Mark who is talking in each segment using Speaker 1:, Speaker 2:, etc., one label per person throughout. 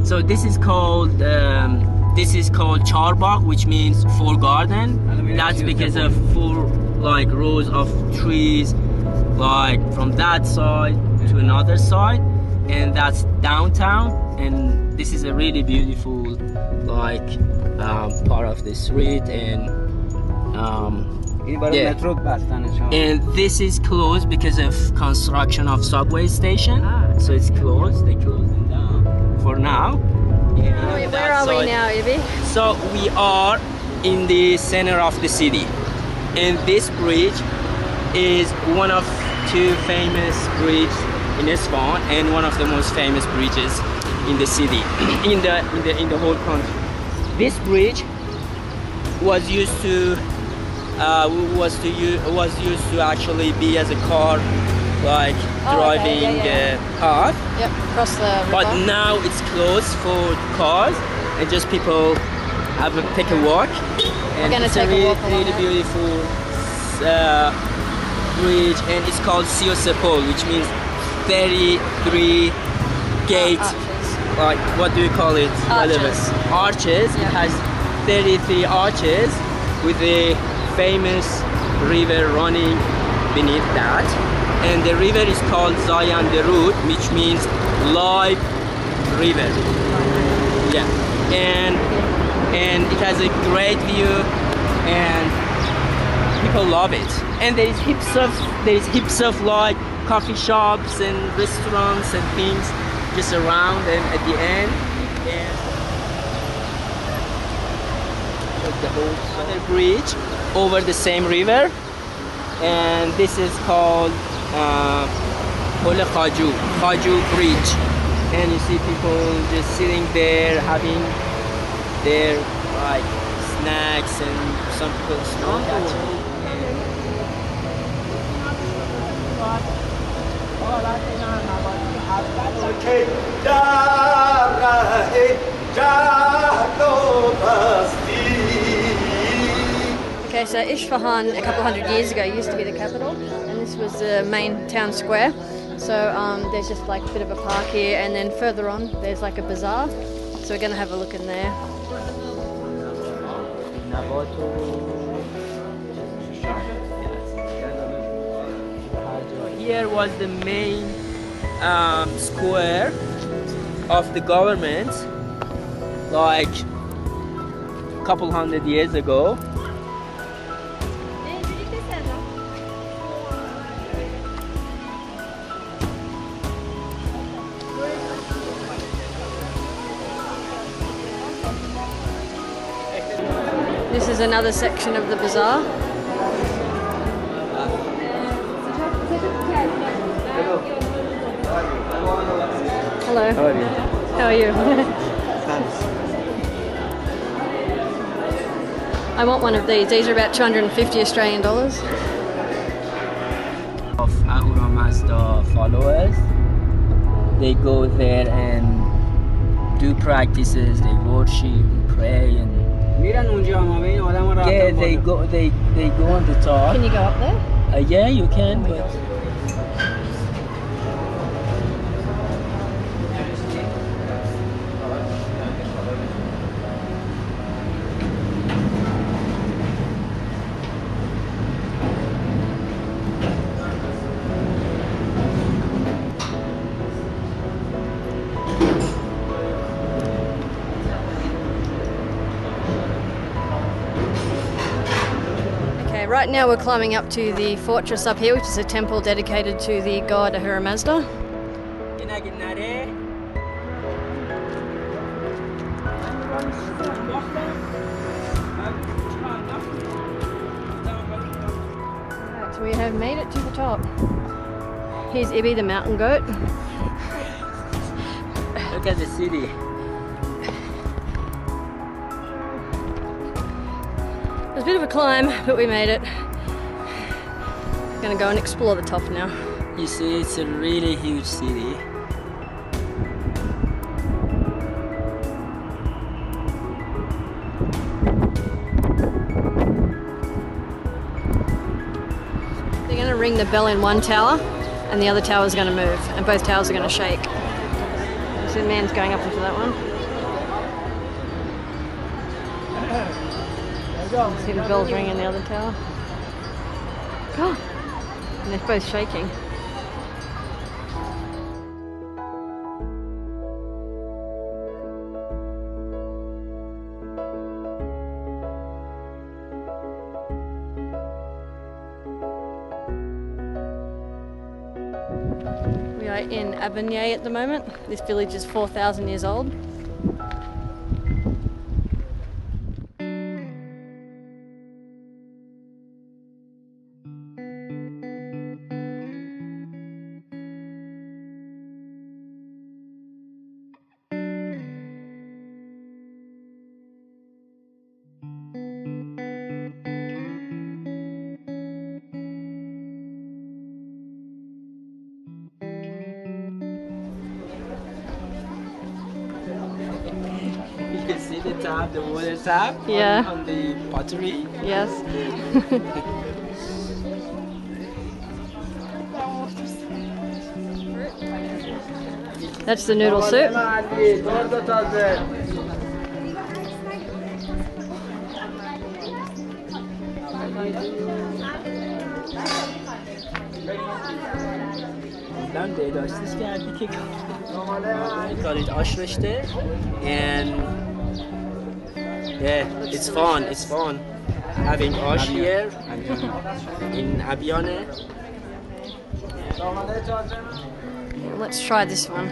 Speaker 1: So this is called charbagh, which means four garden. That's because of four like rows of trees, like from that side to another side, and that's downtown. And this is a really beautiful like part of the street, and yeah. And this is closed because of construction of subway station. So it's closed. They closed it down for now.
Speaker 2: Where are we now, Ibi?
Speaker 1: So we are in the center of the city, and this bridge is one of two famous bridges in Isfahan, and one of the most famous bridges in the city, in the whole country. This bridge was used to actually be as a car, like driving path.
Speaker 2: Yep, across the river.
Speaker 1: But now it's closed for cars, and just people take a walk. And it's a really beautiful bridge, and it's called si-o-seh, which means 33 gates. Like, what do you call it?
Speaker 2: Arches.
Speaker 1: Arches. Yep. It has 33 arches with a famous river running beneath that. And the river is called Zayan the Root, which means live river. Yeah. And it has a great view, and people love it. And there is heaps of like coffee shops and restaurants and things just around, and at the end, and the whole other bridge over the same river, and this is called Khaju Bridge. And you see people just sitting there having their like snacks, and some people smoke actually.
Speaker 2: Okay, so Isfahan a couple hundred years ago used to be the capital, and this was the main town square. So there's just like a bit of a park here, and then further on there's like a bazaar. So we're going to have a look in there.
Speaker 1: Here was the main square of the government, like a couple hundred years ago.
Speaker 2: This is another section of the bazaar. Hello. How are you? How are you? I want one of these. These are about 250 Australian dollars.
Speaker 1: Of Ahura Mazda followers, they go there and do practices. They worship, pray, and yeah, they go on the top.
Speaker 2: Can you go up there?
Speaker 1: Yeah, you can. But
Speaker 2: right now we're climbing up to the fortress up here, which is a temple dedicated to the god Ahura Mazda. Right, so we have made it to the top. Here's Ibi the mountain goat.
Speaker 1: look at the city.
Speaker 2: It was a bit of a climb, but we made it. Gonna go and explore the top now.
Speaker 1: You see, it's a really huge city.
Speaker 2: They're gonna ring the bell in one tower, and the other tower is gonna move, and both towers are gonna shake. So the man's going up into that one. See the bells ring in the other tower. Oh, and they're both shaking. We are in Abanye at the moment. This village is 4,000 years old.
Speaker 1: You can see the tap, the water tap
Speaker 2: Yeah.
Speaker 1: on the pottery.
Speaker 2: Yes. That's the noodle soup.
Speaker 1: We call it ashrishte, and yeah, it's fun. It's fun having ash here in Abiane.
Speaker 2: Let's try this one.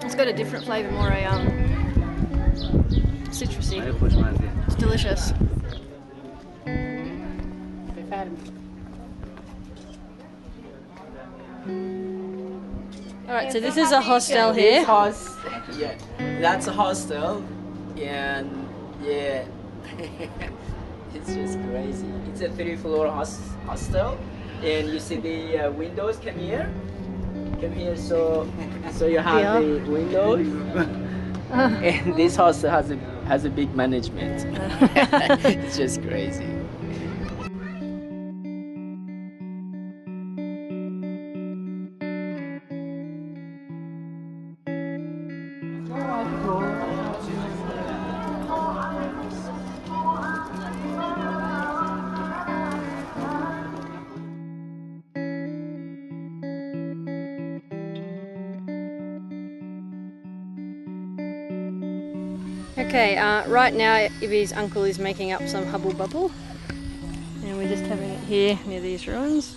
Speaker 2: It's got a different flavour, more citrusy. It's delicious. Alright, so this is a hostel here.
Speaker 1: Yeah, that's a hostel, and yeah, it's just crazy. It's a 3-floor hostel, and you see the windows. Come here, so you have the windows, and this hostel has a big management. It's just crazy.
Speaker 2: Okay, right now Ivi's uncle is making up some hubble bubble, and we're just having it here near these ruins.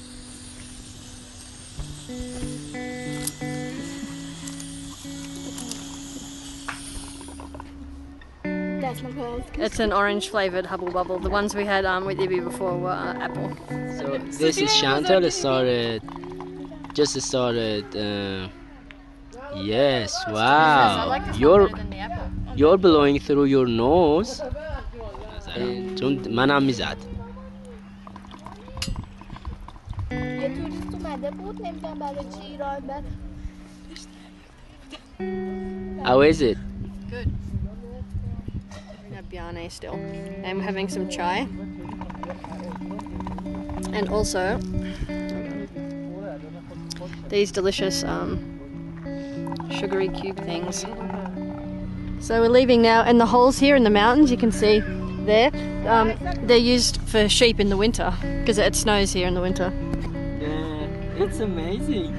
Speaker 2: It's an orange flavoured hubble bubble. The ones we had with Ivi before were apple.
Speaker 1: So this is Chantal. Just started. Yes, wow. You're blowing through your nose. چون منم میزد.
Speaker 3: یه توریست اومده بود نمیدونم برای چی ایران بعد.
Speaker 1: How is it?
Speaker 2: Good. Biane still, and we're having some chai, and also these delicious sugary cube things. So we're leaving now, and the holes here in the mountains you can see there, they're used for sheep in the winter because it snows here in the winter.
Speaker 1: Yeah, it's amazing.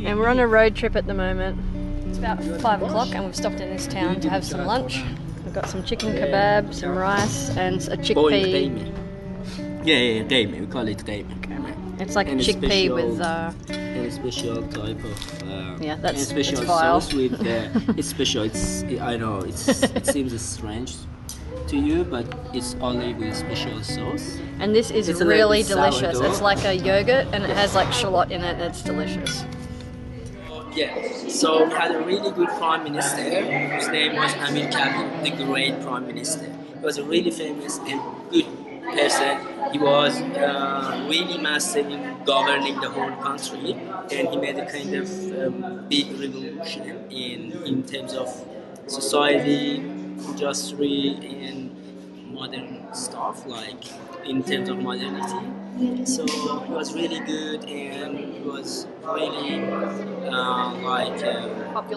Speaker 2: And we're on a road trip at the moment. It's about 5 o'clock and we've stopped in this town to have some lunch. We've got some chicken kebab, some rice, and a chickpea.
Speaker 1: Yeah, daime. We call it daime.
Speaker 2: It's like a chickpea with
Speaker 1: a special type of
Speaker 2: yeah, that's
Speaker 1: a special sauce with it's special. I know it seems strange to you, but it's only with special sauce.
Speaker 2: And this is really delicious. It's like a yogurt and it has like shallot in it, and it's delicious.
Speaker 1: Yeah, so we had a really good prime minister whose name was Amir Kabir, the great prime minister. He was a really famous and good person. He was really master in governing the whole country, and he made a kind of big revolution in terms of society, industry, and modern stuff, like in terms of modernity. So he was really good, and he was really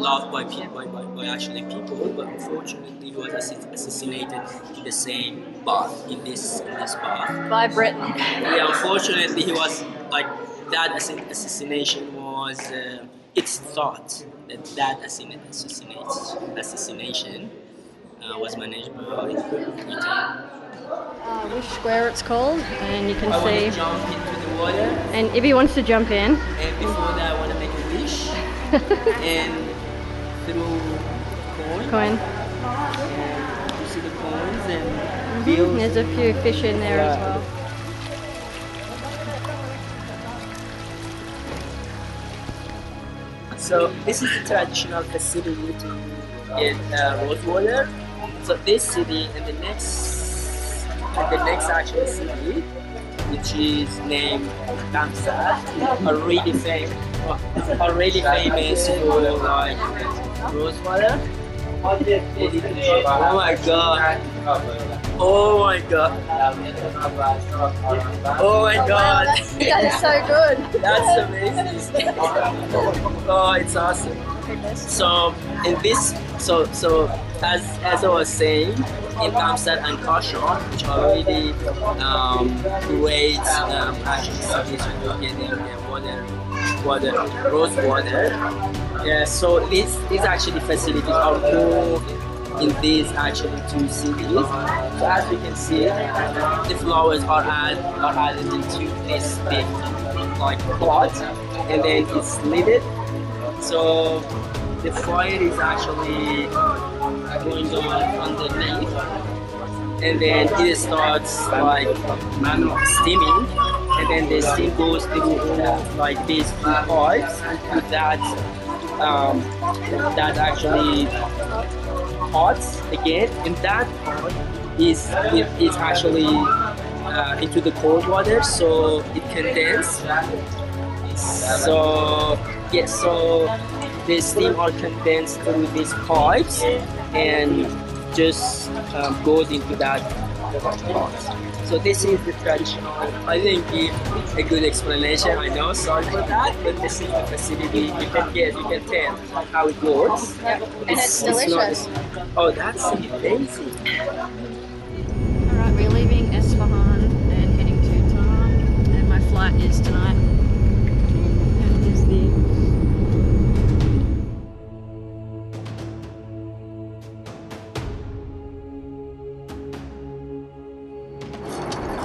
Speaker 1: loved by people, by actually people. But unfortunately, he was assassinated in the same bath, in this bath.
Speaker 2: By Britain.
Speaker 1: Yeah, unfortunately, he was like that. Assassination was. It's thought that assassination was managed by Britain.
Speaker 2: Which square it's called, and you can
Speaker 1: I want
Speaker 2: see.
Speaker 1: to jump into the water,
Speaker 2: And if he wants to jump in,
Speaker 1: and before that, I want to make a wish and throw
Speaker 2: coin.
Speaker 1: and you see the coins and bills.
Speaker 2: There's a few fish in there as well.
Speaker 1: So this is the traditional facility to get rose water. So this city and the next actual city, which is named Damsat, are really famous for like rose water. Oh my god! Oh my god! Oh my god!
Speaker 2: That is so good.
Speaker 1: That's amazing! Oh, it's awesome. So in this, so as I was saying, in Damsat and Kashan, which are really great actually cities for getting rose water. Yeah, so these actually facilities are more in these actually two cities. So as we can see, the flowers are added into this big like pot, and then it's lidded. So the fire is actually going on underneath, and then it starts like steaming, and then the steam goes through like these pipes that actually pots again, and that pot is actually into the cold water, so it condenses. So yes, so the steam are condensed through these pipes and just goes into that pot. So this is the traditional. I didn't give a good explanation. I know, sorry for that, but this is the facility. You can tell how it works.
Speaker 2: And it's delicious.
Speaker 1: Oh, that's amazing.
Speaker 2: Alright, we're leaving Isfahan and heading to Tehran, and my flight is tonight. And here's the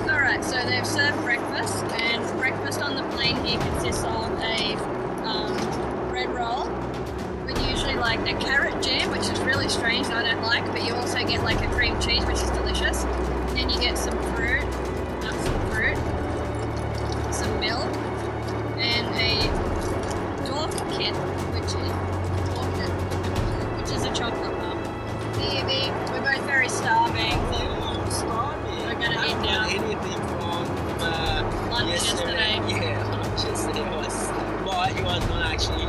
Speaker 2: Alright, so they've served breakfast, and breakfast on the plane here consists of a bread roll with usually like a carrot jam, which is really strange and I don't like, but you also get like a cream cheese, which is delicious. Then you get some fruit, some milk, and a kit, which is a chocolate bar. We're both very starving, so we're gonna eat now.
Speaker 1: Anything from
Speaker 2: Lunch yesterday.
Speaker 1: Yeah, lunch yesterday was, but it was not actually